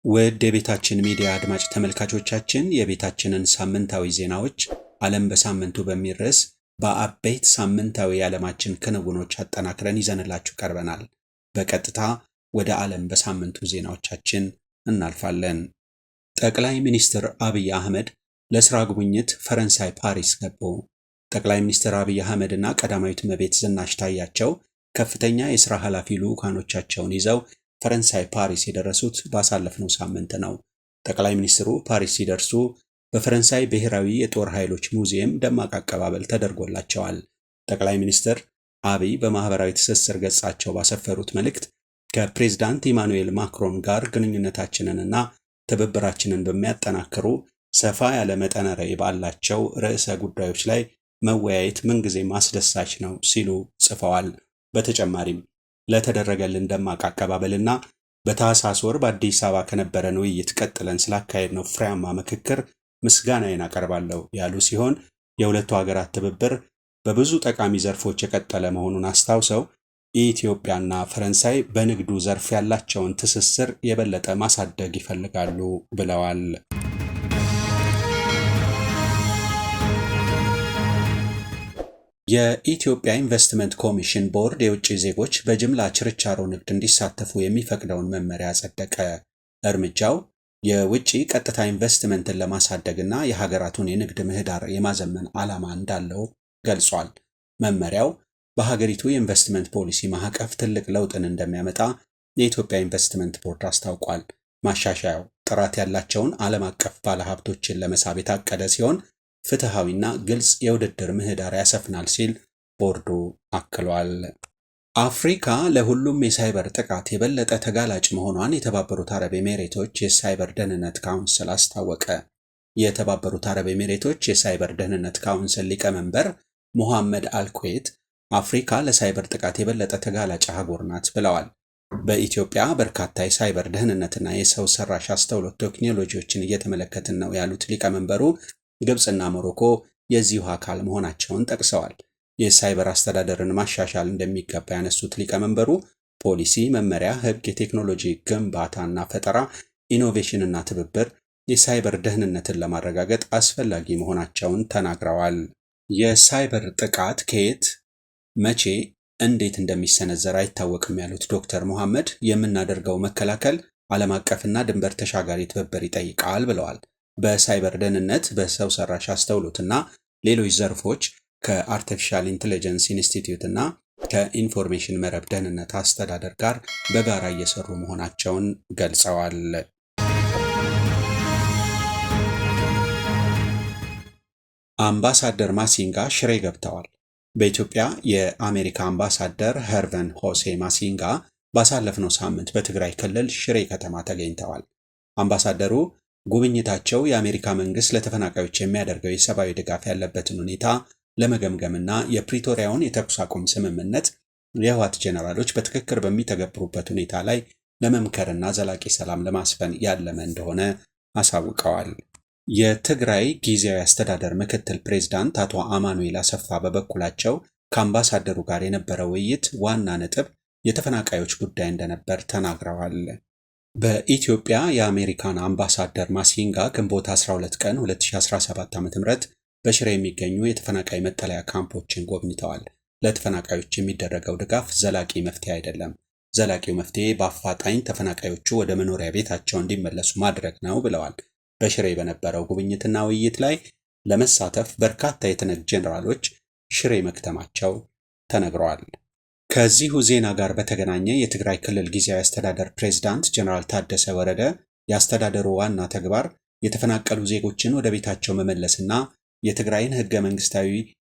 ውድ የቤታችን ሚዲያ አድማጭ ተመልካቾቻችን የቤታችንን ሳምንታዊ ዜናዎች ዓለም በሳምንቱ በሚል ርዕስ በአበይት ሳምንታዊ የዓለማችን ክንውኖች አጠናክረን ይዘንላችሁ ቀርበናል። በቀጥታ ወደ ዓለም በሳምንቱ ዜናዎቻችን እናልፋለን። ጠቅላይ ሚኒስትር አብይ አህመድ ለስራ ጉብኝት ፈረንሳይ ፓሪስ ገቡ። ጠቅላይ ሚኒስትር አብይ አህመድ እና ቀዳማዊት እመቤት ዝናሽ ታያቸው ከፍተኛ የሥራ ኃላፊ ልዑካኖቻቸውን ይዘው ፈረንሳይ ፓሪስ የደረሱት ባሳለፍነው ሳምንት ነው። ጠቅላይ ሚኒስትሩ ፓሪስ ሲደርሱ በፈረንሳይ ብሔራዊ የጦር ኃይሎች ሙዚየም ደማቅ አቀባበል ተደርጎላቸዋል። ጠቅላይ ሚኒስትር አብይ በማህበራዊ ትስስር ገጻቸው ባሰፈሩት መልእክት ከፕሬዝዳንት ኢማኑኤል ማክሮን ጋር ግንኙነታችንንና ትብብራችንን በሚያጠናክሩ ሰፋ ያለ መጠነ ርዕይ ባላቸው ርዕሰ ጉዳዮች ላይ መወያየት ምንጊዜም አስደሳች ነው ሲሉ ጽፈዋል። በተጨማሪም ለተደረገልን ደማቅ አቀባበልና በታህሳስ ወር በአዲስ አበባ ከነበረን ውይይት ቀጥለን ስላካሄድነው ፍሬያማ ምክክር ምስጋናዬን አቀርባለሁ ያሉ ሲሆን የሁለቱ ሀገራት ትብብር በብዙ ጠቃሚ ዘርፎች የቀጠለ መሆኑን አስታውሰው ኢትዮጵያና ፈረንሳይ በንግዱ ዘርፍ ያላቸውን ትስስር የበለጠ ማሳደግ ይፈልጋሉ ብለዋል። የኢትዮጵያ ኢንቨስትመንት ኮሚሽን ቦርድ የውጭ ዜጎች በጅምላ ችርቻሮ ንግድ እንዲሳተፉ የሚፈቅደውን መመሪያ አጸደቀ። እርምጃው የውጭ ቀጥታ ኢንቨስትመንትን ለማሳደግና የሀገራቱን የንግድ ምህዳር የማዘመን ዓላማ እንዳለው ገልጿል። መመሪያው በሀገሪቱ የኢንቨስትመንት ፖሊሲ ማዕቀፍ ትልቅ ለውጥን እንደሚያመጣ የኢትዮጵያ ኢንቨስትመንት ቦርድ አስታውቋል። ማሻሻያው ጥራት ያላቸውን ዓለም አቀፍ ባለሀብቶችን ለመሳብ የታቀደ ሲሆን ፍትሃዊና ግልጽ የውድድር ምህዳር ያሰፍናል ሲል ቦርዱ አክሏል። አፍሪካ ለሁሉም የሳይበር ጥቃት የበለጠ ተጋላጭ መሆኗን የተባበሩት አረብ ኤሚሬቶች የሳይበር ደህንነት ካውንስል አስታወቀ። የተባበሩት አረብ ኤሚሬቶች የሳይበር ደህንነት ካውንስል ሊቀመንበር ሙሐመድ አልኩዌት አፍሪካ ለሳይበር ጥቃት የበለጠ ተጋላጭ አህጉር ናት ብለዋል። በኢትዮጵያ በርካታ የሳይበር ደህንነትና የሰው ሰራሽ አስተውሎት ቴክኖሎጂዎችን እየተመለከትን ነው ያሉት ሊቀመንበሩ ግብፅና ሞሮኮ የዚሁ አካል መሆናቸውን ጠቅሰዋል። የሳይበር አስተዳደርን ማሻሻል እንደሚገባ ያነሱት ሊቀመንበሩ ፖሊሲ፣ መመሪያ፣ ሕግ፣ የቴክኖሎጂ ግንባታና ፈጠራ፣ ኢኖቬሽንና ትብብር የሳይበር ደህንነትን ለማረጋገጥ አስፈላጊ መሆናቸውን ተናግረዋል። የሳይበር ጥቃት ከየት፣ መቼ፣ እንዴት እንደሚሰነዘር አይታወቅም ያሉት ዶክተር ሙሐመድ የምናደርገው መከላከል ዓለም አቀፍና ድንበር ተሻጋሪ ትብብር ይጠይቃል ብለዋል። በሳይበር ደህንነት፣ በሰው ሰራሽ አስተውሎትና ሌሎች ዘርፎች ከአርቲፊሻል ኢንተለጀንስ ኢንስቲትዩት እና ከኢንፎርሜሽን መረብ ደህንነት አስተዳደር ጋር በጋራ እየሰሩ መሆናቸውን ገልጸዋል። አምባሳደር ማሲንጋ ሽሬ ገብተዋል። በኢትዮጵያ የአሜሪካ አምባሳደር ሄርቨን ሆሴ ማሲንጋ ባሳለፍነው ሳምንት በትግራይ ክልል ሽሬ ከተማ ተገኝተዋል። አምባሳደሩ ጉብኝታቸው የአሜሪካ መንግስት ለተፈናቃዮች የሚያደርገው የሰብአዊ ድጋፍ ያለበትን ሁኔታ ለመገምገምና የፕሪቶሪያውን የተኩስ አቁም ስምምነት የህወሓት ጄኔራሎች በትክክል በሚተገብሩበት ሁኔታ ላይ ለመምከርና ዘላቂ ሰላም ለማስፈን ያለመ እንደሆነ አሳውቀዋል። የትግራይ ጊዜያዊ አስተዳደር ምክትል ፕሬዝዳንት አቶ አማኑኤል አሰፋ በበኩላቸው ከአምባሳደሩ ጋር የነበረው ውይይት ዋና ነጥብ የተፈናቃዮች ጉዳይ እንደነበር ተናግረዋል። በኢትዮጵያ የአሜሪካን አምባሳደር ማሲንጋ ግንቦት 12 ቀን 2017 ዓ.ም በሽሬ የሚገኙ የተፈናቃይ መጠለያ ካምፖችን ጎብኝተዋል። ለተፈናቃዮች የሚደረገው ድጋፍ ዘላቂ መፍትሄ አይደለም። ዘላቂው መፍትሄ በአፋጣኝ ተፈናቃዮቹ ወደ መኖሪያ ቤታቸው እንዲመለሱ ማድረግ ነው ብለዋል። በሽሬ በነበረው ጉብኝትና ውይይት ላይ ለመሳተፍ በርካታ የትነግ ጄኔራሎች ሽሬ መክተማቸው ተነግረዋል። ከዚሁ ዜና ጋር በተገናኘ የትግራይ ክልል ጊዜያዊ አስተዳደር ፕሬዝዳንት ጀነራል ታደሰ ወረደ የአስተዳደሩ ዋና ተግባር የተፈናቀሉ ዜጎችን ወደ ቤታቸው መመለስና የትግራይን ህገ መንግስታዊ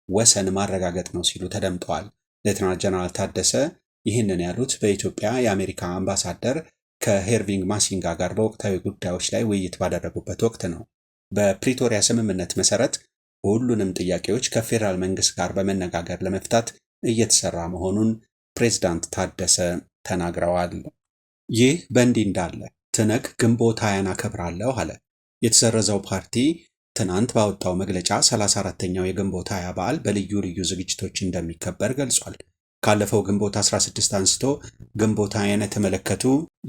ወሰን ማረጋገጥ ነው ሲሉ ተደምጠዋል። ሌተናል ጀነራል ታደሰ ይህንን ያሉት በኢትዮጵያ የአሜሪካ አምባሳደር ከሄርቪንግ ማሲንጋ ጋር በወቅታዊ ጉዳዮች ላይ ውይይት ባደረጉበት ወቅት ነው። በፕሪቶሪያ ስምምነት መሰረት ሁሉንም ጥያቄዎች ከፌዴራል መንግስት ጋር በመነጋገር ለመፍታት እየተሰራ መሆኑን ፕሬዝዳንት ታደሰ ተናግረዋል። ይህ በእንዲህ እንዳለ ትነግ ግንቦት 20 አከብራለሁ አለ። የተሰረዘው ፓርቲ ትናንት ባወጣው መግለጫ 34ኛው የግንቦት 20 በዓል በልዩ ልዩ ዝግጅቶች እንደሚከበር ገልጿል። ካለፈው ግንቦት 16 አንስቶ ግንቦት 20 የተመለከቱ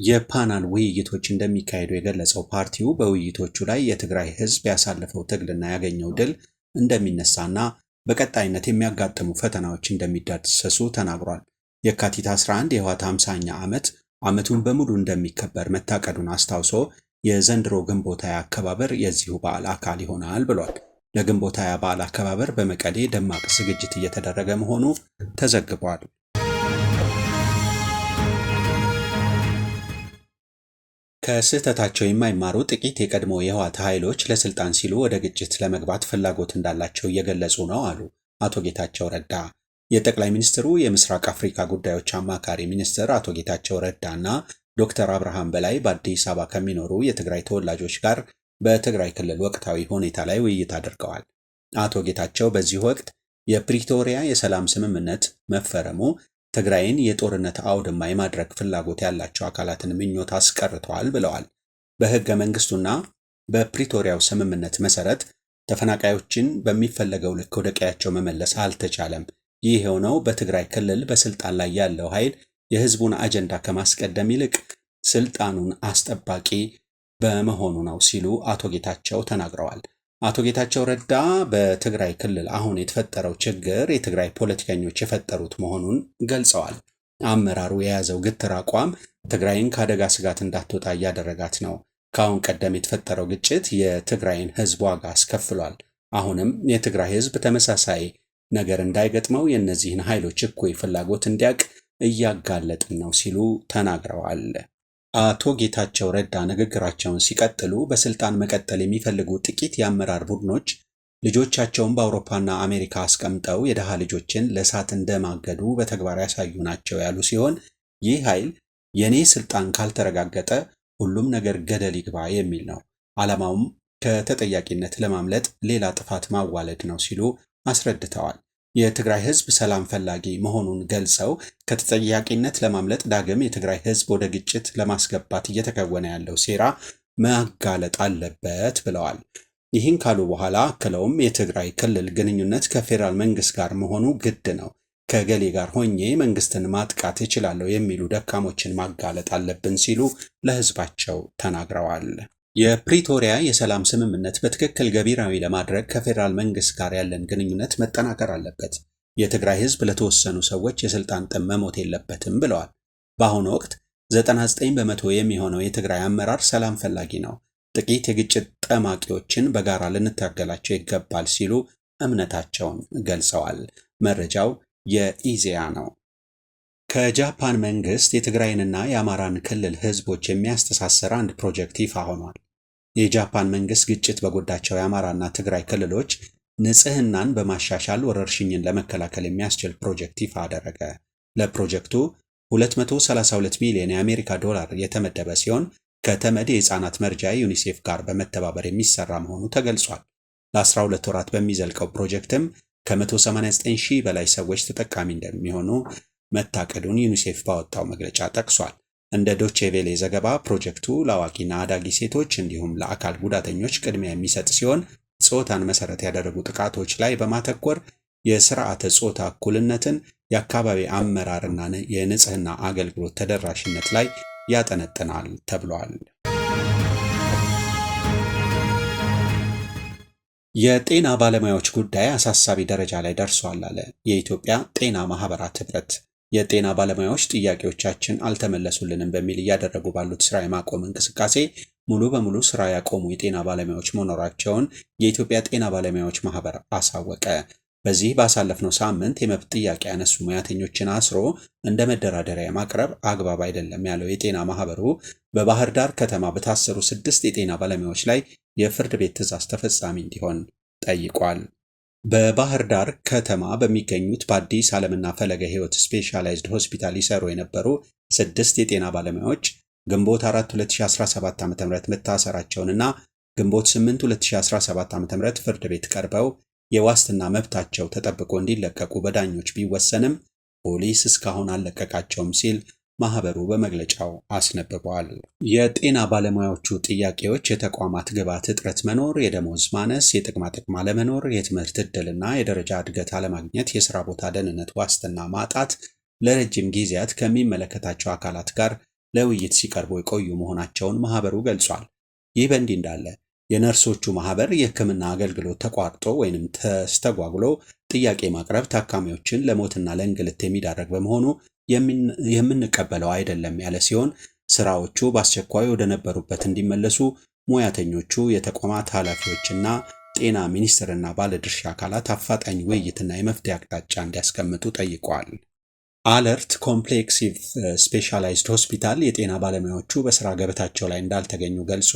የፓናል ውይይቶች እንደሚካሄዱ የገለጸው ፓርቲው በውይይቶቹ ላይ የትግራይ ህዝብ ያሳለፈው ትግልና ያገኘው ድል እንደሚነሳና በቀጣይነት የሚያጋጥሙ ፈተናዎች እንደሚዳሰሱ ተናግሯል። የካቲት 11 የህወሓት 50ኛ ዓመቱን በሙሉ እንደሚከበር መታቀዱን አስታውሶ የዘንድሮ ግንቦት 20 አከባበር የዚሁ በዓል አካል ይሆናል ብሏል። ለግንቦት 20 በዓል አከባበር በመቀሌ ደማቅ ዝግጅት እየተደረገ መሆኑ ተዘግቧል። ከስህተታቸው የማይማሩ ጥቂት የቀድሞ የህወሓት ኃይሎች ለስልጣን ሲሉ ወደ ግጭት ለመግባት ፍላጎት እንዳላቸው እየገለጹ ነው አሉ አቶ ጌታቸው ረዳ። የጠቅላይ ሚኒስትሩ የምስራቅ አፍሪካ ጉዳዮች አማካሪ ሚኒስትር አቶ ጌታቸው ረዳና ዶክተር አብርሃም በላይ በአዲስ አበባ ከሚኖሩ የትግራይ ተወላጆች ጋር በትግራይ ክልል ወቅታዊ ሁኔታ ላይ ውይይት አድርገዋል። አቶ ጌታቸው በዚህ ወቅት የፕሪቶሪያ የሰላም ስምምነት መፈረሙ ትግራይን የጦርነት አውድማ የማድረግ ፍላጎት ያላቸው አካላትን ምኞት አስቀርተዋል ብለዋል። በህገ መንግስቱና በፕሪቶሪያው ስምምነት መሰረት ተፈናቃዮችን በሚፈለገው ልክ ወደ ቀያቸው መመለስ አልተቻለም። ይህ የሆነው በትግራይ ክልል በስልጣን ላይ ያለው ኃይል የህዝቡን አጀንዳ ከማስቀደም ይልቅ ስልጣኑን አስጠባቂ በመሆኑ ነው ሲሉ አቶ ጌታቸው ተናግረዋል። አቶ ጌታቸው ረዳ በትግራይ ክልል አሁን የተፈጠረው ችግር የትግራይ ፖለቲከኞች የፈጠሩት መሆኑን ገልጸዋል። አመራሩ የያዘው ግትር አቋም ትግራይን ከአደጋ ስጋት እንዳትወጣ እያደረጋት ነው። ከአሁን ቀደም የተፈጠረው ግጭት የትግራይን ህዝብ ዋጋ አስከፍሏል። አሁንም የትግራይ ህዝብ ተመሳሳይ ነገር እንዳይገጥመው የእነዚህን ኃይሎች እኩይ ፍላጎት እንዲያውቅ እያጋለጥን ነው ሲሉ ተናግረዋል። አቶ ጌታቸው ረዳ ንግግራቸውን ሲቀጥሉ በስልጣን መቀጠል የሚፈልጉ ጥቂት የአመራር ቡድኖች ልጆቻቸውን በአውሮፓና አሜሪካ አስቀምጠው የደሃ ልጆችን ለእሳት እንደማገዱ በተግባር ያሳዩ ናቸው ያሉ ሲሆን ይህ ኃይል የኔ ስልጣን ካልተረጋገጠ ሁሉም ነገር ገደል ይግባ የሚል ነው። ዓላማውም ከተጠያቂነት ለማምለጥ ሌላ ጥፋት ማዋለድ ነው ሲሉ አስረድተዋል። የትግራይ ህዝብ ሰላም ፈላጊ መሆኑን ገልጸው ከተጠያቂነት ለማምለጥ ዳግም የትግራይ ህዝብ ወደ ግጭት ለማስገባት እየተከወነ ያለው ሴራ መጋለጥ አለበት ብለዋል። ይህን ካሉ በኋላ አክለውም የትግራይ ክልል ግንኙነት ከፌዴራል መንግስት ጋር መሆኑ ግድ ነው፣ ከገሌ ጋር ሆኜ መንግስትን ማጥቃት እችላለሁ የሚሉ ደካሞችን ማጋለጥ አለብን ሲሉ ለህዝባቸው ተናግረዋል። የፕሪቶሪያ የሰላም ስምምነት በትክክል ገቢራዊ ለማድረግ ከፌዴራል መንግስት ጋር ያለን ግንኙነት መጠናከር አለበት። የትግራይ ህዝብ ለተወሰኑ ሰዎች የስልጣን ጥም መሞት የለበትም ብለዋል። በአሁኑ ወቅት 99 በመቶ የሚሆነው የትግራይ አመራር ሰላም ፈላጊ ነው። ጥቂት የግጭት ጠማቂዎችን በጋራ ልንታገላቸው ይገባል ሲሉ እምነታቸውን ገልጸዋል። መረጃው የኢዜአ ነው። ከጃፓን መንግስት የትግራይንና የአማራን ክልል ህዝቦች የሚያስተሳስር አንድ ፕሮጀክት ይፋ ሆኗል። የጃፓን መንግስት ግጭት በጎዳቸው የአማራና ትግራይ ክልሎች ንጽህናን በማሻሻል ወረርሽኝን ለመከላከል የሚያስችል ፕሮጀክት ይፋ አደረገ። ለፕሮጀክቱ 232 ሚሊዮን የአሜሪካ ዶላር የተመደበ ሲሆን ከተመድ የህፃናት መርጃ ዩኒሴፍ ጋር በመተባበር የሚሰራ መሆኑ ተገልጿል። ለ12 ወራት በሚዘልቀው ፕሮጀክትም ከ189 ሺህ በላይ ሰዎች ተጠቃሚ እንደሚሆኑ መታቀዱን ዩኒሴፍ ባወጣው መግለጫ ጠቅሷል። እንደ ዶቼ ቬሌ ዘገባ ፕሮጀክቱ ለአዋቂና አዳጊ ሴቶች እንዲሁም ለአካል ጉዳተኞች ቅድሚያ የሚሰጥ ሲሆን ጾታን መሰረት ያደረጉ ጥቃቶች ላይ በማተኮር የስርዓተ ጾታ እኩልነትን፣ የአካባቢ አመራርና የንጽህና አገልግሎት ተደራሽነት ላይ ያጠነጥናል ተብሏል። የጤና ባለሙያዎች ጉዳይ አሳሳቢ ደረጃ ላይ ደርሷል አለ የኢትዮጵያ ጤና ማህበራት ህብረት። የጤና ባለሙያዎች ጥያቄዎቻችን አልተመለሱልንም በሚል እያደረጉ ባሉት ስራ የማቆም እንቅስቃሴ ሙሉ በሙሉ ስራ ያቆሙ የጤና ባለሙያዎች መኖራቸውን የኢትዮጵያ ጤና ባለሙያዎች ማህበር አሳወቀ። በዚህ ባሳለፍነው ሳምንት የመብት ጥያቄ ያነሱ ሙያተኞችን አስሮ እንደ መደራደሪያ ማቅረብ አግባብ አይደለም ያለው የጤና ማህበሩ በባህር ዳር ከተማ በታሰሩ 6 የጤና ባለሙያዎች ላይ የፍርድ ቤት ትዕዛዝ ተፈጻሚ እንዲሆን ጠይቋል። በባህር ዳር ከተማ በሚገኙት በአዲስ ዓለምና ፈለገ ህይወት ስፔሻላይዝድ ሆስፒታል ይሰሩ የነበሩ 6 የጤና ባለሙያዎች ግንቦት 4 2017 ዓ.ም መታሰራቸውንና ግንቦት 8 2017 ዓ.ም ፍርድ ቤት ቀርበው የዋስትና መብታቸው ተጠብቆ እንዲለቀቁ በዳኞች ቢወሰንም ፖሊስ እስካሁን አልለቀቃቸውም ሲል ማህበሩ በመግለጫው አስነብቧል። የጤና ባለሙያዎቹ ጥያቄዎች የተቋማት ግብዓት እጥረት መኖር፣ የደሞዝ ማነስ፣ የጥቅማ ጥቅም አለመኖር፣ የትምህርት ዕድልና የደረጃ እድገት አለማግኘት፣ የሥራ ቦታ ደህንነት ዋስትና ማጣት፣ ለረጅም ጊዜያት ከሚመለከታቸው አካላት ጋር ለውይይት ሲቀርቡ የቆዩ መሆናቸውን ማህበሩ ገልጿል። ይህ በእንዲህ እንዳለ የነርሶቹ ማህበር የሕክምና አገልግሎት ተቋርጦ ወይንም ተስተጓጉሎ ጥያቄ ማቅረብ ታካሚዎችን ለሞትና ለእንግልት የሚዳረግ በመሆኑ የምንቀበለው አይደለም ያለ ሲሆን ስራዎቹ በአስቸኳይ ወደ ነበሩበት እንዲመለሱ ሙያተኞቹ፣ የተቋማት ኃላፊዎችና ጤና ሚኒስቴርና ባለድርሻ አካላት አፋጣኝ ውይይትና የመፍትሄ አቅጣጫ እንዲያስቀምጡ ጠይቀዋል። አለርት ኮምፕሌክሲቭ ስፔሻላይዝድ ሆስፒታል የጤና ባለሙያዎቹ በስራ ገበታቸው ላይ እንዳልተገኙ ገልጾ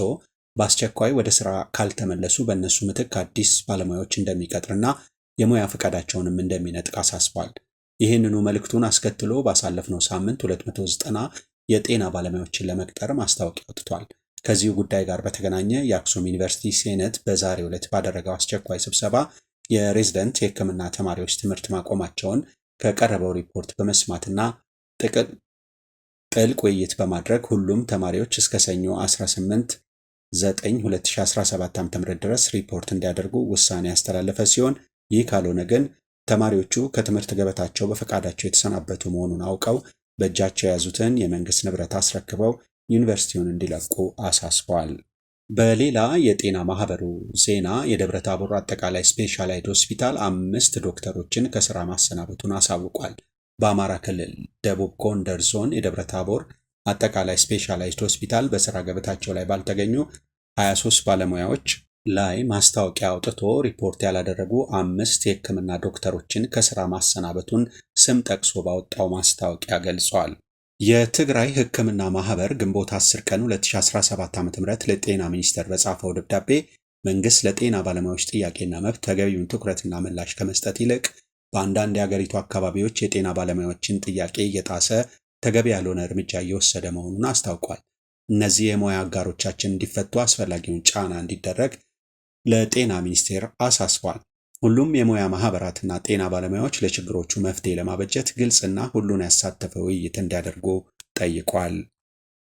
በአስቸኳይ ወደ ስራ ካልተመለሱ በእነሱ ምትክ አዲስ ባለሙያዎች እንደሚቀጥርና የሙያ ፈቃዳቸውንም እንደሚነጥቅ አሳስቧል። ይህንኑ መልእክቱን አስከትሎ ባሳለፍነው ሳምንት 290 የጤና ባለሙያዎችን ለመቅጠር ማስታወቂያ አውጥቷል። ከዚሁ ጉዳይ ጋር በተገናኘ የአክሱም ዩኒቨርሲቲ ሴኔት በዛሬው ዕለት ባደረገው አስቸኳይ ስብሰባ የሬዚደንት የሕክምና ተማሪዎች ትምህርት ማቆማቸውን ከቀረበው ሪፖርት በመስማትና ጥልቅ ውይይት በማድረግ ሁሉም ተማሪዎች እስከ ሰኞ 18/9/2017 ዓ.ም ድረስ ሪፖርት እንዲያደርጉ ውሳኔ ያስተላለፈ ሲሆን ይህ ካልሆነ ግን ተማሪዎቹ ከትምህርት ገበታቸው በፈቃዳቸው የተሰናበቱ መሆኑን አውቀው በእጃቸው የያዙትን የመንግስት ንብረት አስረክበው ዩኒቨርሲቲውን እንዲለቁ አሳስበዋል። በሌላ የጤና ማህበሩ ዜና የደብረ ታቦር አጠቃላይ ስፔሻላይዝድ ሆስፒታል 5 ዶክተሮችን ከስራ ማሰናበቱን አሳውቋል። በአማራ ክልል ደቡብ ጎንደር ዞን የደብረ ታቦር አጠቃላይ ስፔሻላይዝድ ሆስፒታል በስራ ገበታቸው ላይ ባልተገኙ 23 ባለሙያዎች ላይ ማስታወቂያ አውጥቶ ሪፖርት ያላደረጉ 5 የሕክምና ዶክተሮችን ከስራ ማሰናበቱን ስም ጠቅሶ ባወጣው ማስታወቂያ ገልጿል። የትግራይ ሕክምና ማህበር ግንቦት 10 ቀን 2017 ዓ.ም ለጤና ሚኒስቴር በጻፈው ደብዳቤ መንግስት ለጤና ባለሙያዎች ጥያቄና መብት ተገቢውን ትኩረትና ምላሽ ከመስጠት ይልቅ በአንዳንድ የአገሪቱ አካባቢዎች የጤና ባለሙያዎችን ጥያቄ እየጣሰ ተገቢ ያልሆነ እርምጃ እየወሰደ መሆኑን አስታውቋል። እነዚህ የሙያ አጋሮቻችን እንዲፈቱ አስፈላጊውን ጫና እንዲደረግ ለጤና ሚኒስቴር አሳስቧል። ሁሉም የሙያ ማህበራትና ጤና ባለሙያዎች ለችግሮቹ መፍትሄ ለማበጀት ግልጽና ሁሉን ያሳተፈ ውይይት እንዲያደርጉ ጠይቋል።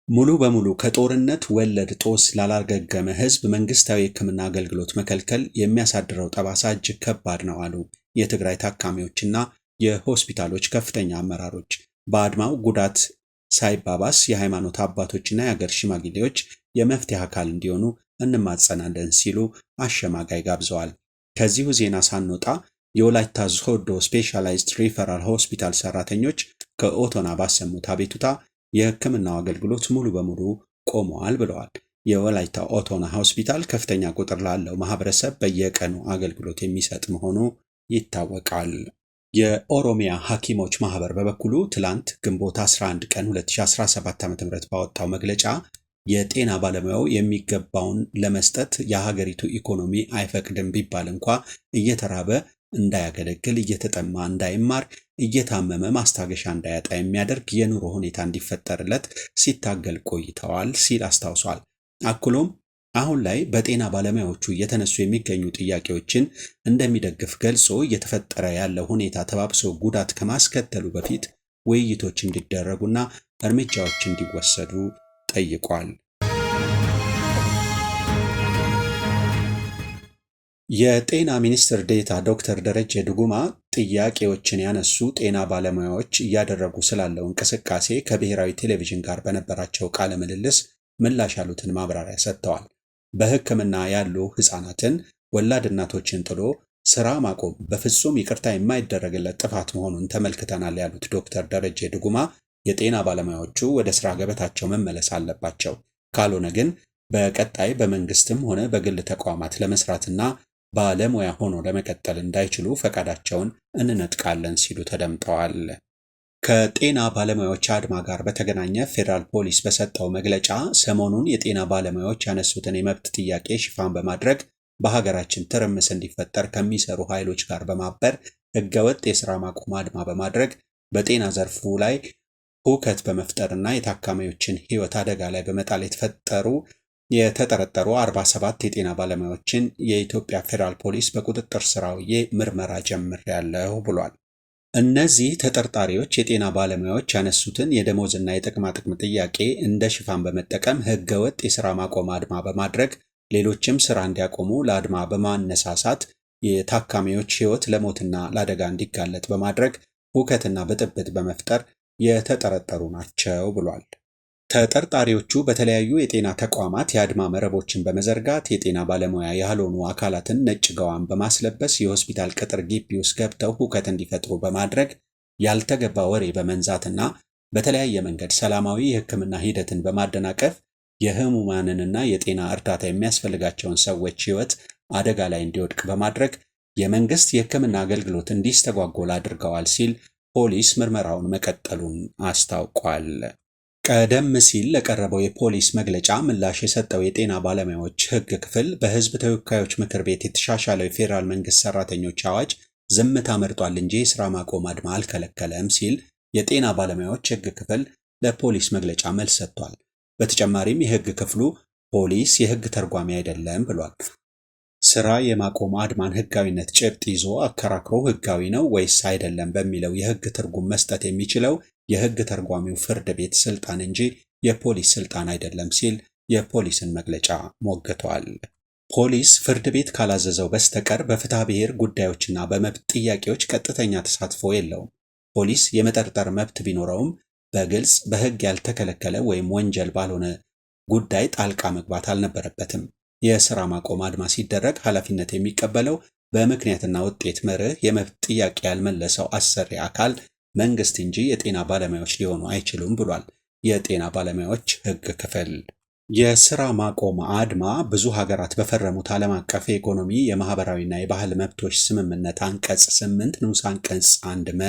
ሙሉ በሙሉ ከጦርነት ወለድ ጦስ ላላገገመ ህዝብ መንግስታዊ የሕክምና አገልግሎት መከልከል የሚያሳድረው ጠባሳ እጅግ ከባድ ነው አሉ የትግራይ ታካሚዎችና የሆስፒታሎች ከፍተኛ አመራሮች። በአድማው ጉዳት ሳይባባስ የሃይማኖት አባቶችና የአገር ሽማግሌዎች የመፍትሄ አካል እንዲሆኑ እንማጸናለን ሲሉ አሸማጋይ ጋብዘዋል። ከዚሁ ዜና ሳንወጣ የወላይታ ሶዶ ስፔሻላይዝድ ሪፈራል ሆስፒታል ሰራተኞች ከኦቶና ባሰሙት አቤቱታ የሕክምናው አገልግሎት ሙሉ በሙሉ ቆመዋል ብለዋል። የወላይታ ኦቶና ሆስፒታል ከፍተኛ ቁጥር ላለው ማህበረሰብ በየቀኑ አገልግሎት የሚሰጥ መሆኑ ይታወቃል። የኦሮሚያ ሐኪሞች ማህበር በበኩሉ ትላንት ግንቦት 11 ቀን 2017 ዓ.ም ባወጣው መግለጫ የጤና ባለሙያው የሚገባውን ለመስጠት የሀገሪቱ ኢኮኖሚ አይፈቅድም ቢባል እንኳ እየተራበ እንዳያገለግል፣ እየተጠማ እንዳይማር፣ እየታመመ ማስታገሻ እንዳያጣ የሚያደርግ የኑሮ ሁኔታ እንዲፈጠርለት ሲታገል ቆይተዋል ሲል አስታውሷል። አክሎም አሁን ላይ በጤና ባለሙያዎቹ እየተነሱ የሚገኙ ጥያቄዎችን እንደሚደግፍ ገልጾ እየተፈጠረ ያለው ሁኔታ ተባብሶ ጉዳት ከማስከተሉ በፊት ውይይቶች እንዲደረጉና እርምጃዎች እንዲወሰዱ ጠይቋል። የጤና ሚኒስትር ዴኤታ ዶክተር ደረጀ ዱጉማ ጥያቄዎችን ያነሱ ጤና ባለሙያዎች እያደረጉ ስላለው እንቅስቃሴ ከብሔራዊ ቴሌቪዥን ጋር በነበራቸው ቃለ ምልልስ ምላሽ ያሉትን ማብራሪያ ሰጥተዋል። በሕክምና ያሉ ሕፃናትን፣ ወላድ እናቶችን ጥሎ ስራ ማቆም በፍጹም ይቅርታ የማይደረግለት ጥፋት መሆኑን ተመልክተናል ያሉት ዶክተር ደረጀ ዱጉማ የጤና ባለሙያዎቹ ወደ ስራ ገበታቸው መመለስ አለባቸው፣ ካልሆነ ግን በቀጣይ በመንግስትም ሆነ በግል ተቋማት ለመስራትና ባለሙያ ሆኖ ለመቀጠል እንዳይችሉ ፈቃዳቸውን እንነጥቃለን ሲሉ ተደምጠዋል። ከጤና ባለሙያዎች አድማ ጋር በተገናኘ ፌዴራል ፖሊስ በሰጠው መግለጫ ሰሞኑን የጤና ባለሙያዎች ያነሱትን የመብት ጥያቄ ሽፋን በማድረግ በሀገራችን ትርምስ እንዲፈጠር ከሚሰሩ ኃይሎች ጋር በማበር ህገወጥ የሥራ ማቆም አድማ በማድረግ በጤና ዘርፉ ላይ ሁከት በመፍጠርና የታካሚዎችን ህይወት አደጋ ላይ በመጣል የተጠረጠሩ 47 የጤና ባለሙያዎችን የኢትዮጵያ ፌዴራል ፖሊስ በቁጥጥር ስር አውዬ ምርመራ ጀምሬያለሁ ብሏል። እነዚህ ተጠርጣሪዎች የጤና ባለሙያዎች ያነሱትን የደሞዝና የጥቅማ ጥቅም ጥያቄ እንደ ሽፋን በመጠቀም ህገወጥ የሥራ ማቆም አድማ በማድረግ ሌሎችም ስራ እንዲያቆሙ ለአድማ በማነሳሳት የታካሚዎች ህይወት ለሞትና ለአደጋ እንዲጋለጥ በማድረግ ሁከትና ብጥብጥ በመፍጠር የተጠረጠሩ ናቸው ብሏል። ተጠርጣሪዎቹ በተለያዩ የጤና ተቋማት የአድማ መረቦችን በመዘርጋት የጤና ባለሙያ ያልሆኑ አካላትን ነጭ ገዋን በማስለበስ የሆስፒታል ቅጥር ግቢ ውስጥ ገብተው ሁከት እንዲፈጥሩ በማድረግ ያልተገባ ወሬ በመንዛትና በተለያየ መንገድ ሰላማዊ የሕክምና ሂደትን በማደናቀፍ የህሙማንንና የጤና እርዳታ የሚያስፈልጋቸውን ሰዎች ሕይወት አደጋ ላይ እንዲወድቅ በማድረግ የመንግስት የሕክምና አገልግሎት እንዲስተጓጎል አድርገዋል ሲል ፖሊስ ምርመራውን መቀጠሉን አስታውቋል። ቀደም ሲል ለቀረበው የፖሊስ መግለጫ ምላሽ የሰጠው የጤና ባለሙያዎች ሕግ ክፍል በሕዝብ ተወካዮች ምክር ቤት የተሻሻለው የፌዴራል መንግስት ሰራተኞች አዋጅ ዝምታ መርጧል እንጂ የሥራ ማቆም አድማ አልከለከለም ሲል የጤና ባለሙያዎች ሕግ ክፍል ለፖሊስ መግለጫ መልስ ሰጥቷል። በተጨማሪም የሕግ ክፍሉ ፖሊስ የሕግ ተርጓሚ አይደለም ብሏል። ስራ የማቆም አድማን ሕጋዊነት ጭብጥ ይዞ አከራክሮ ሕጋዊ ነው ወይስ አይደለም በሚለው የሕግ ትርጉም መስጠት የሚችለው የሕግ ተርጓሚው ፍርድ ቤት ስልጣን እንጂ የፖሊስ ስልጣን አይደለም ሲል የፖሊስን መግለጫ ሞግቷል። ፖሊስ ፍርድ ቤት ካላዘዘው በስተቀር በፍትሐ ብሔር ጉዳዮችና በመብት ጥያቄዎች ቀጥተኛ ተሳትፎ የለውም። ፖሊስ የመጠርጠር መብት ቢኖረውም በግልጽ በሕግ ያልተከለከለ ወይም ወንጀል ባልሆነ ጉዳይ ጣልቃ መግባት አልነበረበትም። የሥራ ማቆም አድማ ሲደረግ ኃላፊነት የሚቀበለው በምክንያትና ውጤት መርህ የመብት ጥያቄ ያልመለሰው አሰሪ አካል መንግስት እንጂ የጤና ባለሙያዎች ሊሆኑ አይችሉም ብሏል የጤና ባለሙያዎች ሕግ ክፍል። የሥራ ማቆም አድማ ብዙ ሀገራት በፈረሙት ዓለም አቀፍ የኢኮኖሚ የማህበራዊና የባህል መብቶች ስምምነት አንቀጽ 8 ንዑስ አንቀጽ 1 መ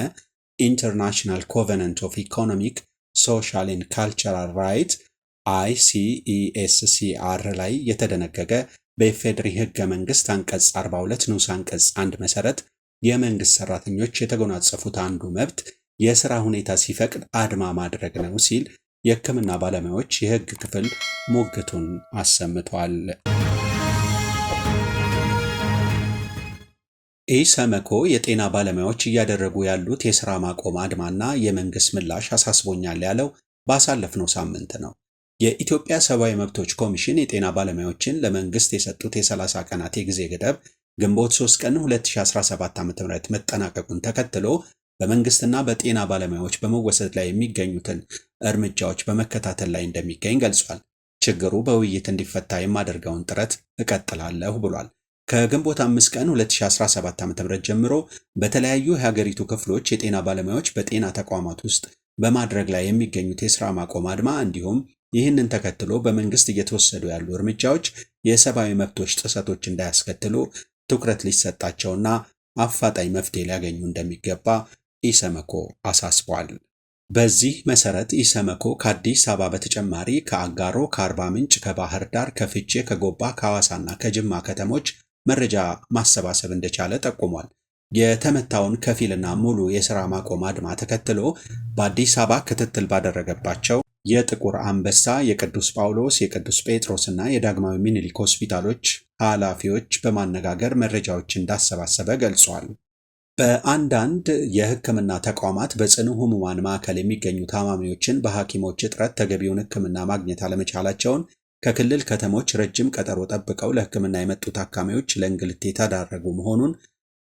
ኢንተርናሽናል ኮቨነንት ኦፍ ኢኮኖሚክ ሶሻል ኤንድ ካልቸራል ራይት ICESCR ላይ የተደነገገ በኢፌዴሪ ሕገ መንግስት አንቀጽ 42 ንዑስ አንቀጽ 1 መሰረት የመንግስት ሰራተኞች የተጎናጸፉት አንዱ መብት የሥራ ሁኔታ ሲፈቅድ አድማ ማድረግ ነው ሲል የሕክምና ባለሙያዎች የሕግ ክፍል ሞግቱን አሰምቷል። ኢሰመኮ የጤና ባለሙያዎች እያደረጉ ያሉት የሥራ ማቆም አድማና የመንግስት ምላሽ አሳስቦኛል ያለው ባሳለፍነው ሳምንት ነው። የኢትዮጵያ ሰብአዊ መብቶች ኮሚሽን የጤና ባለሙያዎችን ለመንግስት የሰጡት የ30 ቀናት የጊዜ ገደብ ግንቦት 3 ቀን 2017 ዓ.ም መጠናቀቁን ተከትሎ በመንግስትና በጤና ባለሙያዎች በመወሰድ ላይ የሚገኙትን እርምጃዎች በመከታተል ላይ እንደሚገኝ ገልጿል። ችግሩ በውይይት እንዲፈታ የማደርገውን ጥረት እቀጥላለሁ ብሏል። ከግንቦት 5 ቀን 2017 ዓ.ም ጀምሮ በተለያዩ የሀገሪቱ ክፍሎች የጤና ባለሙያዎች በጤና ተቋማት ውስጥ በማድረግ ላይ የሚገኙት የሥራ ማቆም አድማ እንዲሁም ይህንን ተከትሎ በመንግስት እየተወሰዱ ያሉ እርምጃዎች የሰብአዊ መብቶች ጥሰቶች እንዳያስከትሉ ትኩረት ሊሰጣቸውና አፋጣኝ መፍትሄ ሊያገኙ እንደሚገባ ኢሰመኮ አሳስቧል። በዚህ መሰረት ኢሰመኮ ከአዲስ አበባ በተጨማሪ ከአጋሮ፣ ከአርባ ምንጭ፣ ከባህር ዳር፣ ከፍቼ፣ ከጎባ፣ ከሐዋሳና ከጅማ ከተሞች መረጃ ማሰባሰብ እንደቻለ ጠቁሟል። የተመታውን ከፊልና ሙሉ የሥራ ማቆም አድማ ተከትሎ በአዲስ አበባ ክትትል ባደረገባቸው የጥቁር አንበሳ፣ የቅዱስ ጳውሎስ፣ የቅዱስ ጴጥሮስና የዳግማዊ ምኒልክ ሆስፒታሎች ኃላፊዎች በማነጋገር መረጃዎች እንዳሰባሰበ ገልጿል። በአንዳንድ የሕክምና ተቋማት በጽኑ ሕሙማን ማዕከል የሚገኙ ታማሚዎችን በሐኪሞች እጥረት ተገቢውን ሕክምና ማግኘት አለመቻላቸውን፣ ከክልል ከተሞች ረጅም ቀጠሮ ጠብቀው ለሕክምና የመጡ ታካሚዎች ለእንግልት የተዳረጉ መሆኑን፣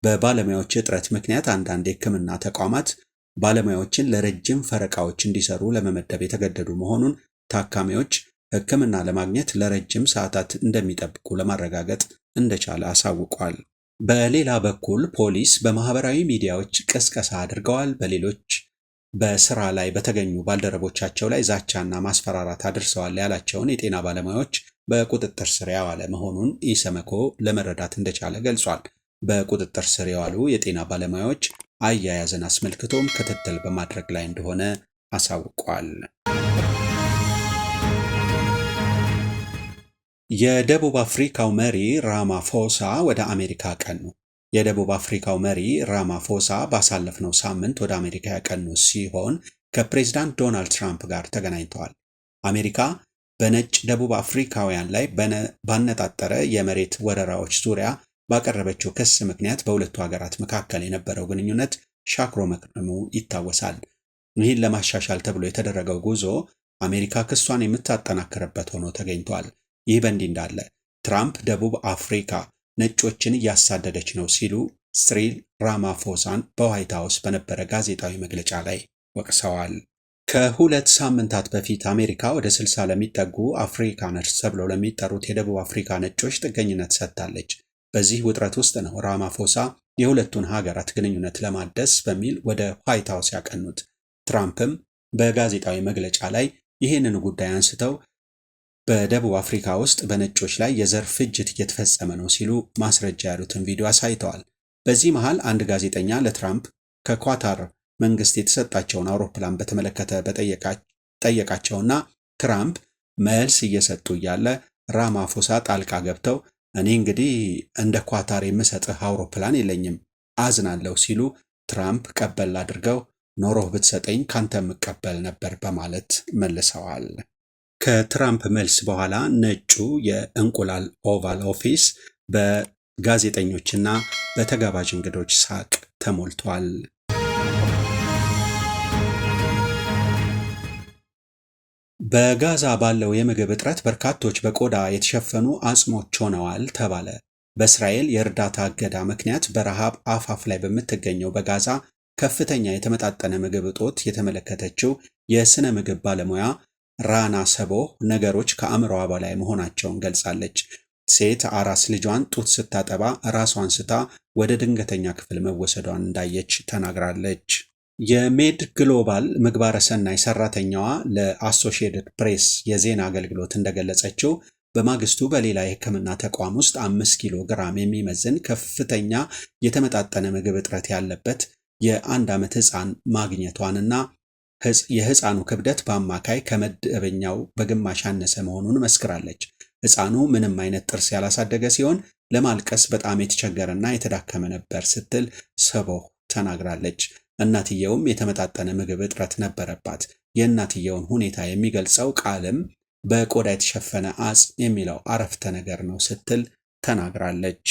በባለሙያዎች እጥረት ምክንያት አንዳንድ የሕክምና ተቋማት ባለሙያዎችን ለረጅም ፈረቃዎች እንዲሰሩ ለመመደብ የተገደዱ መሆኑን፣ ታካሚዎች ሕክምና ለማግኘት ለረጅም ሰዓታት እንደሚጠብቁ ለማረጋገጥ እንደቻለ አሳውቋል። በሌላ በኩል ፖሊስ በማህበራዊ ሚዲያዎች ቅስቀሳ አድርገዋል፣ በሌሎች በስራ ላይ በተገኙ ባልደረቦቻቸው ላይ ዛቻና ማስፈራራት አድርሰዋል ያላቸውን የጤና ባለሙያዎች በቁጥጥር ስር ያዋለ መሆኑን ኢሰመኮ ለመረዳት እንደቻለ ገልጿል። በቁጥጥር ስር የዋሉ የጤና ባለሙያዎች አያያዝን አስመልክቶም ክትትል በማድረግ ላይ እንደሆነ አሳውቋል። የደቡብ አፍሪካው መሪ ራማፎሳ ወደ አሜሪካ አቀኑ። የደቡብ አፍሪካው መሪ ራማፎሳ ባሳለፍነው ሳምንት ወደ አሜሪካ ያቀኑ ሲሆን ከፕሬዝዳንት ዶናልድ ትራምፕ ጋር ተገናኝተዋል። አሜሪካ በነጭ ደቡብ አፍሪካውያን ላይ ባነጣጠረ የመሬት ወረራዎች ዙሪያ ባቀረበችው ክስ ምክንያት በሁለቱ ሀገራት መካከል የነበረው ግንኙነት ሻክሮ መክረሙ ይታወሳል። ይህን ለማሻሻል ተብሎ የተደረገው ጉዞ አሜሪካ ክሷን የምታጠናክርበት ሆኖ ተገኝቷል። ይህ በእንዲህ እንዳለ ትራምፕ ደቡብ አፍሪካ ነጮችን እያሳደደች ነው ሲሉ ሲሪል ራማፎሳን በዋይት ሀውስ በነበረ ጋዜጣዊ መግለጫ ላይ ወቅሰዋል። ከሁለት ሳምንታት በፊት አሜሪካ ወደ 60 ለሚጠጉ አፍሪካነርስ ተብለው ለሚጠሩት የደቡብ አፍሪካ ነጮች ጥገኝነት ሰጥታለች። በዚህ ውጥረት ውስጥ ነው ራማፎሳ የሁለቱን ሀገራት ግንኙነት ለማደስ በሚል ወደ ዋይት ሀውስ ያቀኑት። ትራምፕም በጋዜጣዊ መግለጫ ላይ ይህንን ጉዳይ አንስተው በደቡብ አፍሪካ ውስጥ በነጮች ላይ የዘር ፍጅት እየተፈጸመ ነው ሲሉ ማስረጃ ያሉትን ቪዲዮ አሳይተዋል። በዚህ መሃል አንድ ጋዜጠኛ ለትራምፕ ከኳታር መንግስት የተሰጣቸውን አውሮፕላን በተመለከተ ጠየቃቸውና ትራምፕ መልስ እየሰጡ እያለ ራማፎሳ ጣልቃ ገብተው እኔ እንግዲህ እንደ ኳታር የምሰጥህ አውሮፕላን የለኝም፣ አዝናለሁ ሲሉ ትራምፕ ቀበል አድርገው ኖሮህ ብትሰጠኝ ካንተ የምቀበል ነበር በማለት መልሰዋል። ከትራምፕ መልስ በኋላ ነጩ የእንቁላል ኦቫል ኦፊስ በጋዜጠኞችና በተጋባዥ እንግዶች ሳቅ ተሞልቷል። በጋዛ ባለው የምግብ እጥረት በርካቶች በቆዳ የተሸፈኑ አጽሞች ሆነዋል ተባለ። በእስራኤል የእርዳታ እገዳ ምክንያት በረሃብ አፋፍ ላይ በምትገኘው በጋዛ ከፍተኛ የተመጣጠነ ምግብ እጦት የተመለከተችው የስነ ምግብ ባለሙያ ራና ሰቦ ነገሮች ከአእምሮዋ በላይ መሆናቸውን ገልጻለች። ሴት አራስ ልጇን ጡት ስታጠባ ራሷን ስታ ወደ ድንገተኛ ክፍል መወሰዷን እንዳየች ተናግራለች። የሜድ ግሎባል ምግባረ ሰናይ ሰራተኛዋ ለአሶሺየትድ ፕሬስ የዜና አገልግሎት እንደገለጸችው በማግስቱ በሌላ የሕክምና ተቋም ውስጥ 5 ኪሎ ግራም የሚመዝን ከፍተኛ የተመጣጠነ ምግብ እጥረት ያለበት የ1 ዓመት ሕፃን ማግኘቷንና የሕፃኑ ክብደት በአማካይ ከመደበኛው በግማሽ ያነሰ መሆኑን መስክራለች። ሕፃኑ ምንም አይነት ጥርስ ያላሳደገ ሲሆን ለማልቀስ በጣም የተቸገረና የተዳከመ ነበር ስትል ሰቦህ ተናግራለች። እናትየውም የተመጣጠነ ምግብ እጥረት ነበረባት። የእናትየውን ሁኔታ የሚገልጸው ቃልም በቆዳ የተሸፈነ አጽም የሚለው አረፍተ ነገር ነው ስትል ተናግራለች።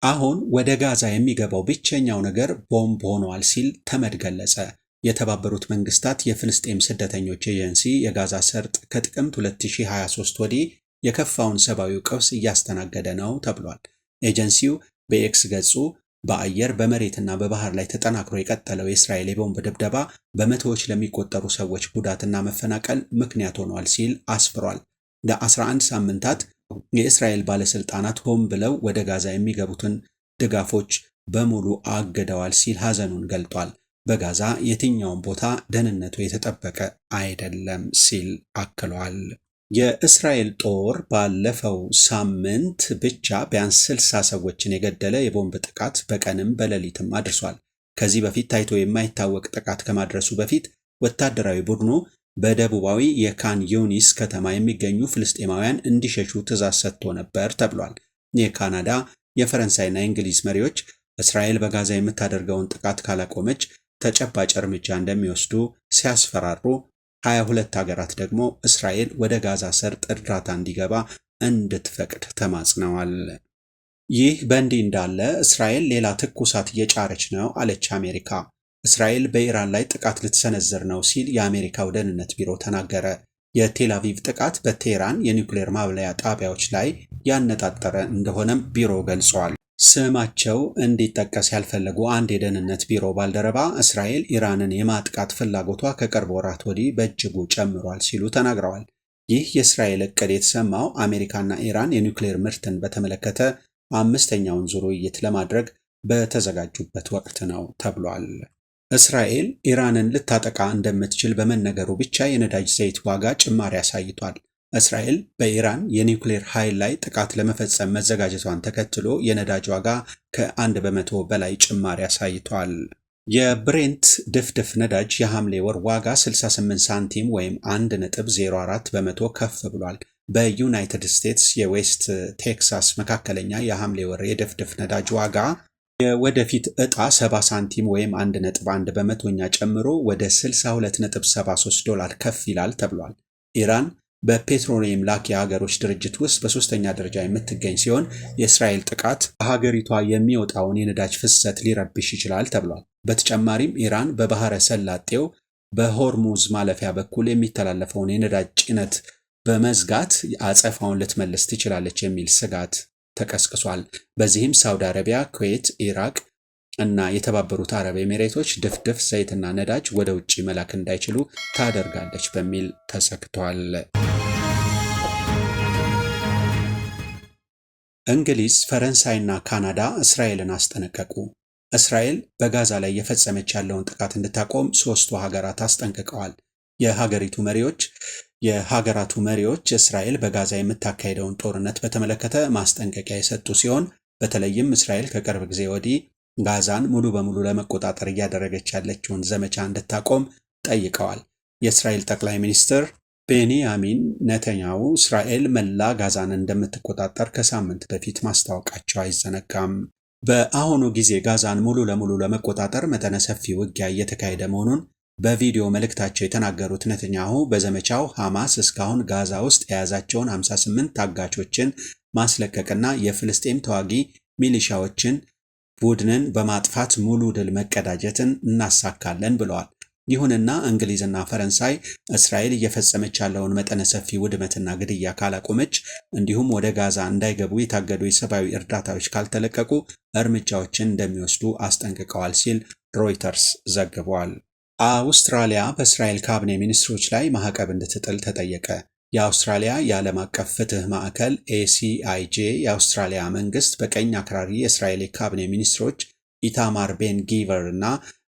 አሁን ወደ ጋዛ የሚገባው ብቸኛው ነገር ቦምብ ሆኗል ሲል ተመድ ገለጸ። የተባበሩት መንግስታት የፍልስጤም ስደተኞች ኤጀንሲ የጋዛ ሰርጥ ከጥቅምት 2023 ወዲህ የከፋውን ሰብአዊ ቀውስ እያስተናገደ ነው ተብሏል። ኤጀንሲው በኤክስ ገጹ በአየር በመሬትና በባህር ላይ ተጠናክሮ የቀጠለው የእስራኤል የቦምብ ድብደባ በመቶዎች ለሚቆጠሩ ሰዎች ጉዳትና መፈናቀል ምክንያት ሆኗል ሲል አስፍሯል። ለ11 ሳምንታት የእስራኤል ባለስልጣናት ሆን ብለው ወደ ጋዛ የሚገቡትን ድጋፎች በሙሉ አግደዋል ሲል ሐዘኑን ገልጧል። በጋዛ የትኛውም ቦታ ደህንነቱ የተጠበቀ አይደለም ሲል አክሏል። የእስራኤል ጦር ባለፈው ሳምንት ብቻ ቢያንስ 60 ሰዎችን የገደለ የቦምብ ጥቃት በቀንም በሌሊትም አድርሷል። ከዚህ በፊት ታይቶ የማይታወቅ ጥቃት ከማድረሱ በፊት ወታደራዊ ቡድኑ በደቡባዊ የካን ዩኒስ ከተማ የሚገኙ ፍልስጤማውያን እንዲሸሹ ትዕዛዝ ሰጥቶ ነበር ተብሏል። የካናዳ የፈረንሳይና የእንግሊዝ መሪዎች እስራኤል በጋዛ የምታደርገውን ጥቃት ካላቆመች ተጨባጭ እርምጃ እንደሚወስዱ ሲያስፈራሩ 22 ሀገራት ደግሞ እስራኤል ወደ ጋዛ ሰርጥ እርዳታ እንዲገባ እንድትፈቅድ ተማጽነዋል። ይህ በእንዲህ እንዳለ እስራኤል ሌላ ትኩሳት እየጫረች ነው አለች አሜሪካ። እስራኤል በኢራን ላይ ጥቃት ልትሰነዝር ነው ሲል የአሜሪካው ደህንነት ቢሮ ተናገረ። የቴል አቪቭ ጥቃት በቴህራን የኒውክሌር ማብለያ ጣቢያዎች ላይ ያነጣጠረ እንደሆነም ቢሮ ገልጿል። ስማቸው እንዲጠቀስ ያልፈለጉ አንድ የደህንነት ቢሮ ባልደረባ እስራኤል ኢራንን የማጥቃት ፍላጎቷ ከቅርብ ወራት ወዲህ በእጅጉ ጨምሯል ሲሉ ተናግረዋል። ይህ የእስራኤል እቅድ የተሰማው አሜሪካና ኢራን የኒውክሌር ምርትን በተመለከተ 5ኛውን ዙር ውይይት ለማድረግ በተዘጋጁበት ወቅት ነው ተብሏል። እስራኤል ኢራንን ልታጠቃ እንደምትችል በመነገሩ ብቻ የነዳጅ ዘይት ዋጋ ጭማሪ አሳይቷል። እስራኤል በኢራን የኒውክሌር ኃይል ላይ ጥቃት ለመፈጸም መዘጋጀቷን ተከትሎ የነዳጅ ዋጋ ከ1 በመቶ በላይ ጭማሪ አሳይቷል። የብሬንት ድፍድፍ ነዳጅ የሐምሌ ወር ዋጋ 68 ሳንቲም ወይም 1.04 በመቶ ከፍ ብሏል። በዩናይትድ ስቴትስ የዌስት ቴክሳስ መካከለኛ የሐምሌ ወር የድፍድፍ ነዳጅ ዋጋ የወደፊት ዕጣ 70 ሳንቲም ወይም 1.1 በመቶኛ ጨምሮ ወደ 62.73 ዶላር ከፍ ይላል ተብሏል። ኢራን በፔትሮሊየም ላኪ ሀገሮች ድርጅት ውስጥ በሶስተኛ ደረጃ የምትገኝ ሲሆን የእስራኤል ጥቃት በሀገሪቷ የሚወጣውን የነዳጅ ፍሰት ሊረብሽ ይችላል ተብሏል። በተጨማሪም ኢራን በባህረ ሰላጤው በሆርሙዝ ማለፊያ በኩል የሚተላለፈውን የነዳጅ ጭነት በመዝጋት አጸፋውን ልትመልስ ትችላለች የሚል ስጋት ተቀስቅሷል። በዚህም ሳውዲ አረቢያ፣ ኩዌት፣ ኢራቅ፣ እና የተባበሩት አረብ ኤሚሬቶች ድፍድፍ ዘይትና ነዳጅ ወደ ውጭ መላክ እንዳይችሉ ታደርጋለች በሚል ተሰግቷል። እንግሊዝ፣ ፈረንሳይና ካናዳ እስራኤልን አስጠነቀቁ። እስራኤል በጋዛ ላይ የፈጸመች ያለውን ጥቃት እንድታቆም ሦስቱ ሀገራት አስጠንቅቀዋል። የሀገራቱ መሪዎች እስራኤል በጋዛ የምታካሄደውን ጦርነት በተመለከተ ማስጠንቀቂያ የሰጡ ሲሆን በተለይም እስራኤል ከቅርብ ጊዜ ወዲህ ጋዛን ሙሉ በሙሉ ለመቆጣጠር እያደረገች ያለችውን ዘመቻ እንድታቆም ጠይቀዋል። የእስራኤል ጠቅላይ ሚኒስትር ቤንያሚን ኔተንያሁ እስራኤል መላ ጋዛን እንደምትቆጣጠር ከሳምንት በፊት ማስታወቃቸው አይዘነጋም። በአሁኑ ጊዜ ጋዛን ሙሉ ለሙሉ ለመቆጣጠር መጠነ ሰፊ ውጊያ እየተካሄደ መሆኑን በቪዲዮ መልእክታቸው የተናገሩት ኔተንያሁ በዘመቻው ሐማስ እስካሁን ጋዛ ውስጥ የያዛቸውን 58 ታጋቾችን ማስለቀቅና የፍልስጤም ተዋጊ ሚሊሻዎችን ቡድንን በማጥፋት ሙሉ ድል መቀዳጀትን እናሳካለን ብለዋል። ይሁንና እንግሊዝና ፈረንሳይ እስራኤል እየፈጸመች ያለውን መጠነ ሰፊ ውድመትና ግድያ ካላቆመች እንዲሁም ወደ ጋዛ እንዳይገቡ የታገዱ የሰብአዊ እርዳታዎች ካልተለቀቁ እርምጃዎችን እንደሚወስዱ አስጠንቅቀዋል ሲል ሮይተርስ ዘግቧል። አውስትራሊያ በእስራኤል ካቢኔ ሚኒስትሮች ላይ ማዕቀብ እንድትጥል ተጠየቀ። የአውስትራሊያ የዓለም አቀፍ ፍትህ ማዕከል ACIJ የአውስትራሊያ መንግስት በቀኝ አክራሪ የእስራኤል ካቢኔ ሚኒስትሮች ኢታማር ቤን ጊቨር እና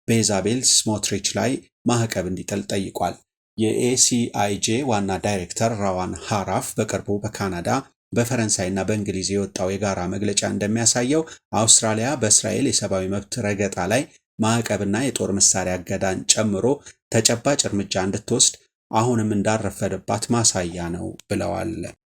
ቤዛቤል ስሞትሪች ላይ ማዕቀብ እንዲጥል ጠይቋል። የACIJ ዋና ዳይሬክተር ራዋን ሃራፍ በቅርቡ በካናዳ በፈረንሳይና በእንግሊዝ የወጣው የጋራ መግለጫ እንደሚያሳየው አውስትራሊያ በእስራኤል የሰብአዊ መብት ረገጣ ላይ ማዕቀብና የጦር መሳሪያ እገዳን ጨምሮ ተጨባጭ እርምጃ እንድትወስድ አሁንም እንዳረፈደባት ማሳያ ነው ብለዋል።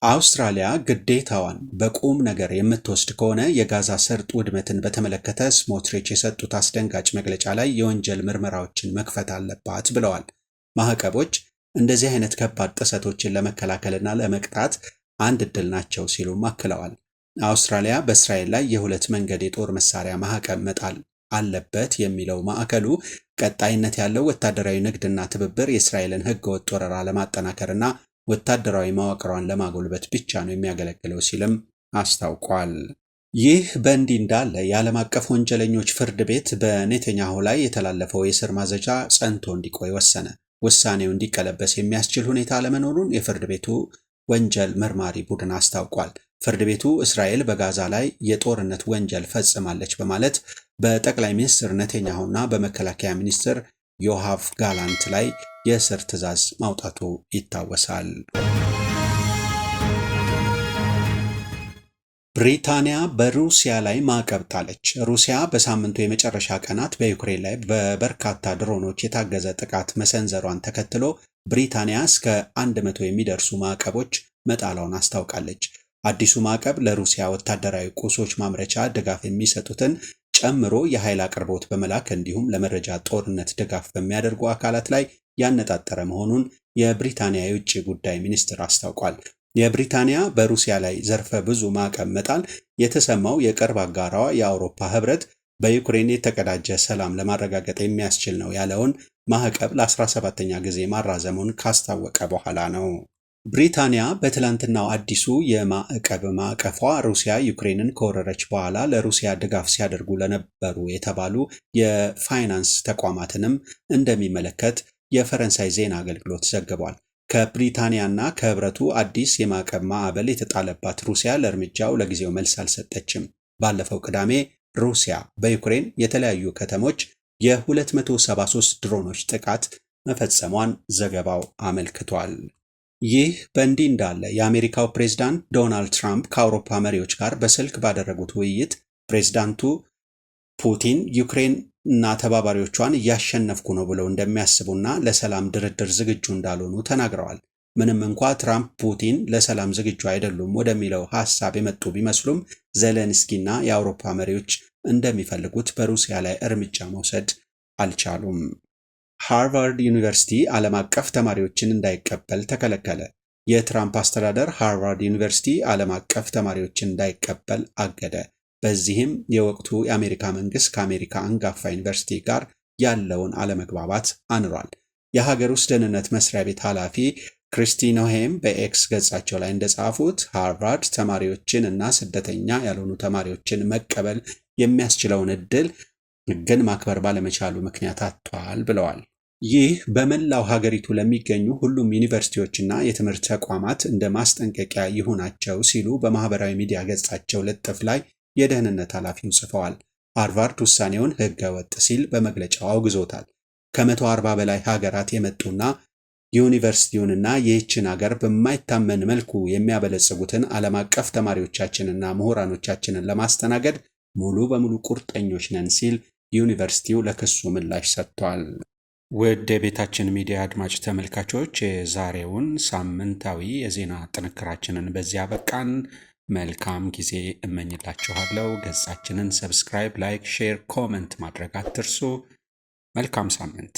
አውስትራሊያ ግዴታዋን በቁም ነገር የምትወስድ ከሆነ የጋዛ ሰርጥ ውድመትን በተመለከተ ስሞትሪች የሰጡት አስደንጋጭ መግለጫ ላይ የወንጀል ምርመራዎችን መክፈት አለባት ብለዋል። ማዕቀቦች እንደዚህ አይነት ከባድ ጥሰቶችን ለመከላከልና ለመቅጣት አንድ ዕድል ናቸው ሲሉም አክለዋል። አውስትራሊያ በእስራኤል ላይ የሁለት መንገድ የጦር መሳሪያ ማዕቀብ መጣል አለበት የሚለው ማዕከሉ ቀጣይነት ያለው ወታደራዊ ንግድና ትብብር የእስራኤልን ሕገወጥ ወረራ ለማጠናከርና ወታደራዊ መዋቅሯን ለማጎልበት ብቻ ነው የሚያገለግለው ሲልም አስታውቋል። ይህ በእንዲህ እንዳለ የዓለም አቀፍ ወንጀለኞች ፍርድ ቤት በኔተንያሁ ላይ የተላለፈው የእስር ማዘዣ ጸንቶ እንዲቆይ ወሰነ። ውሳኔው እንዲቀለበስ የሚያስችል ሁኔታ አለመኖሩን የፍርድ ቤቱ ወንጀል መርማሪ ቡድን አስታውቋል። ፍርድ ቤቱ እስራኤል በጋዛ ላይ የጦርነት ወንጀል ፈጽማለች በማለት በጠቅላይ ሚኒስትር ኔተንያሁና በመከላከያ ሚኒስትር ዮአቭ ጋላንት ላይ የእስር ትዕዛዝ ማውጣቱ ይታወሳል። ብሪታንያ በሩሲያ ላይ ማዕቀብ ጣለች። ሩሲያ በሳምንቱ የመጨረሻ ቀናት በዩክሬን ላይ በበርካታ ድሮኖች የታገዘ ጥቃት መሰንዘሯን ተከትሎ ብሪታንያ እስከ 100 የሚደርሱ ማዕቀቦች መጣሏን አስታውቃለች። አዲሱ ማዕቀብ ለሩሲያ ወታደራዊ ቁሶች ማምረቻ ድጋፍ የሚሰጡትን ጨምሮ የኃይል አቅርቦት በመላክ እንዲሁም ለመረጃ ጦርነት ድጋፍ በሚያደርጉ አካላት ላይ ያነጣጠረ መሆኑን የብሪታንያ የውጭ ጉዳይ ሚኒስትር አስታውቋል። የብሪታንያ በሩሲያ ላይ ዘርፈ ብዙ ማዕቀብ መጣል የተሰማው የቅርብ አጋሯ የአውሮፓ ህብረት በዩክሬን የተቀዳጀ ሰላም ለማረጋገጥ የሚያስችል ነው ያለውን ማዕቀብ ለ17ኛ ጊዜ ማራዘሙን ካስታወቀ በኋላ ነው። ብሪታንያ በትላንትናው አዲሱ የማዕቀብ ማዕቀፏ ሩሲያ ዩክሬንን ከወረረች በኋላ ለሩሲያ ድጋፍ ሲያደርጉ ለነበሩ የተባሉ የፋይናንስ ተቋማትንም እንደሚመለከት የፈረንሳይ ዜና አገልግሎት ዘግቧል። ከብሪታንያና ከህብረቱ አዲስ የማዕቀብ ማዕበል የተጣለባት ሩሲያ ለእርምጃው ለጊዜው መልስ አልሰጠችም። ባለፈው ቅዳሜ ሩሲያ በዩክሬን የተለያዩ ከተሞች የ273 ድሮኖች ጥቃት መፈጸሟን ዘገባው አመልክቷል። ይህ በእንዲህ እንዳለ የአሜሪካው ፕሬዝዳንት ዶናልድ ትራምፕ ከአውሮፓ መሪዎች ጋር በስልክ ባደረጉት ውይይት ፕሬዝዳንቱ ፑቲን ዩክሬን እና ተባባሪዎቿን እያሸነፍኩ ነው ብለው እንደሚያስቡና ለሰላም ድርድር ዝግጁ እንዳልሆኑ ተናግረዋል። ምንም እንኳ ትራምፕ ፑቲን ለሰላም ዝግጁ አይደሉም ወደሚለው ሐሳብ የመጡ ቢመስሉም ዜሌንስኪና የአውሮፓ መሪዎች እንደሚፈልጉት በሩሲያ ላይ እርምጃ መውሰድ አልቻሉም። ሃርቫርድ ዩኒቨርሲቲ ዓለም አቀፍ ተማሪዎችን እንዳይቀበል ተከለከለ። የትራምፕ አስተዳደር ሃርቫርድ ዩኒቨርሲቲ ዓለም አቀፍ ተማሪዎችን እንዳይቀበል አገደ። በዚህም የወቅቱ የአሜሪካ መንግስት ከአሜሪካ አንጋፋ ዩኒቨርሲቲ ጋር ያለውን አለመግባባት አንሯል። የሀገር ውስጥ ደህንነት መስሪያ ቤት ኃላፊ ክሪስቲ ኖሄም በኤክስ ገጻቸው ላይ እንደጻፉት ሃርቫርድ ተማሪዎችን እና ስደተኛ ያልሆኑ ተማሪዎችን መቀበል የሚያስችለውን ዕድል ሕግን ማክበር ባለመቻሉ ምክንያት አጥቷል ብለዋል። ይህ በመላው ሀገሪቱ ለሚገኙ ሁሉም ዩኒቨርሲቲዎችና የትምህርት ተቋማት እንደ ማስጠንቀቂያ ይሁናቸው ሲሉ በማህበራዊ ሚዲያ ገጻቸው ልጥፍ ላይ የደህንነት ኃላፊው ጽፈዋል። ሃርቫርድ ውሳኔውን ሕገ ወጥ ሲል በመግለጫው አውግዞታል። ከ140 በላይ ሀገራት የመጡና ዩኒቨርሲቲውንና ይህችን ሀገር በማይታመን መልኩ የሚያበለጽጉትን ዓለም አቀፍ ተማሪዎቻችንና ምሁራኖቻችንን ለማስተናገድ ሙሉ በሙሉ ቁርጠኞች ነን ሲል ዩኒቨርሲቲው ለክሱ ምላሽ ሰጥቷል። ውድ የቤታችን ሚዲያ አድማጭ ተመልካቾች የዛሬውን ሳምንታዊ የዜና ጥንክራችንን በዚያ በቃን። መልካም ጊዜ እመኝላችኋለሁ። ገጻችንን ሰብስክራይብ፣ ላይክ፣ ሼር፣ ኮመንት ማድረግ አትርሱ። መልካም ሳምንት